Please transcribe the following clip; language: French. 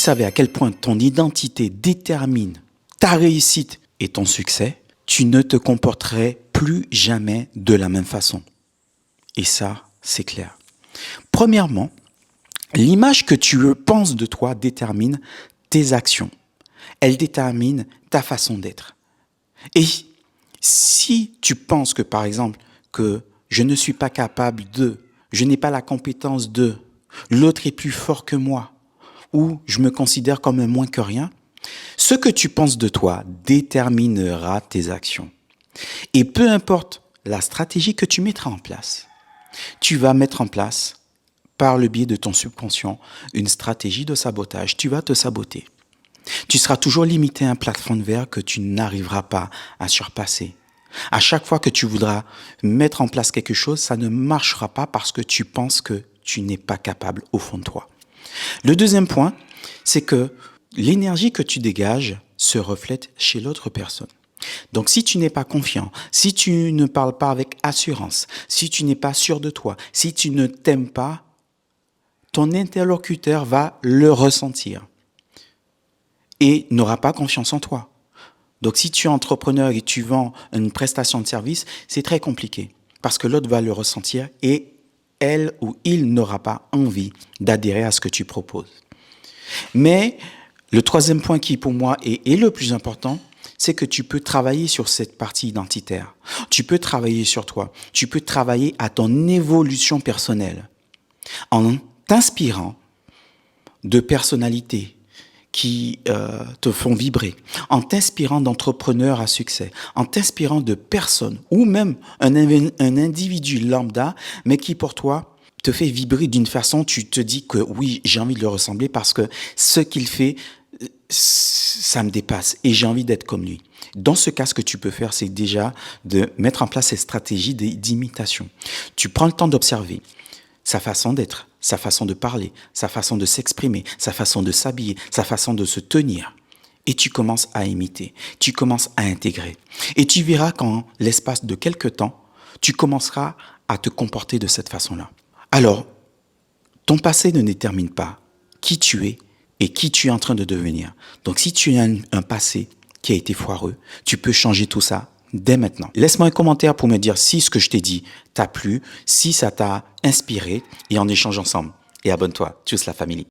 savais à quel point ton identité détermine ta réussite et ton succès, tu ne te comporterais plus jamais de la même façon. Et ça, c'est clair. Premièrement, l'image que tu penses de toi détermine tes actions. Elle détermine ta façon d'être. Et si tu penses que, par exemple, que je ne suis pas capable de, je n'ai pas la compétence de, l'autre est plus fort que moi, ou je me considère comme un moins que rien, ce que tu penses de toi déterminera tes actions. Et peu importe la stratégie que tu mettras en place, tu vas mettre en place, par le biais de ton subconscient, une stratégie de sabotage. Tu vas te saboter. Tu seras toujours limité à un plafond de verre que tu n'arriveras pas à surpasser. À chaque fois que tu voudras mettre en place quelque chose, ça ne marchera pas parce que tu penses que tu n'es pas capable au fond de toi. Le deuxième point, c'est que l'énergie que tu dégages se reflète chez l'autre personne. Donc si tu n'es pas confiant, si tu ne parles pas avec assurance, si tu n'es pas sûr de toi, si tu ne t'aimes pas, ton interlocuteur va le ressentir et n'aura pas confiance en toi. Donc si tu es entrepreneur et tu vends une prestation de service, c'est très compliqué parce que l'autre va le ressentir et elle ou il n'aura pas envie d'adhérer à ce que tu proposes. Mais le troisième point qui pour moi est le plus important, c'est que tu peux travailler sur cette partie identitaire. Tu peux travailler sur toi. Tu peux travailler à ton évolution personnelle en t'inspirant de personnalités qui te font vibrer, en t'inspirant d'entrepreneurs à succès, en t'inspirant de personnes ou même un individu lambda, mais qui pour toi te fait vibrer d'une façon, tu te dis que oui, j'ai envie de le ressembler parce que ce qu'il fait, ça me dépasse et j'ai envie d'être comme lui. Dans ce cas, ce que tu peux faire, c'est déjà de mettre en place cette stratégie d'imitation. Tu prends le temps d'observer sa façon d'être, sa façon de parler, sa façon de s'exprimer, sa façon de s'habiller, sa façon de se tenir. Et tu commences à imiter, tu commences à intégrer. Et tu verras qu'en l'espace de quelques temps, tu commenceras à te comporter de cette façon-là. Alors, ton passé ne détermine pas qui tu es et qui tu es en train de devenir. Donc si tu as un passé qui a été foireux, tu peux changer tout ça dès maintenant. Laisse-moi un commentaire pour me dire si ce que je t'ai dit t'a plu, si ça t'a inspiré et on échange ensemble. Et abonne-toi, tchuss la famille.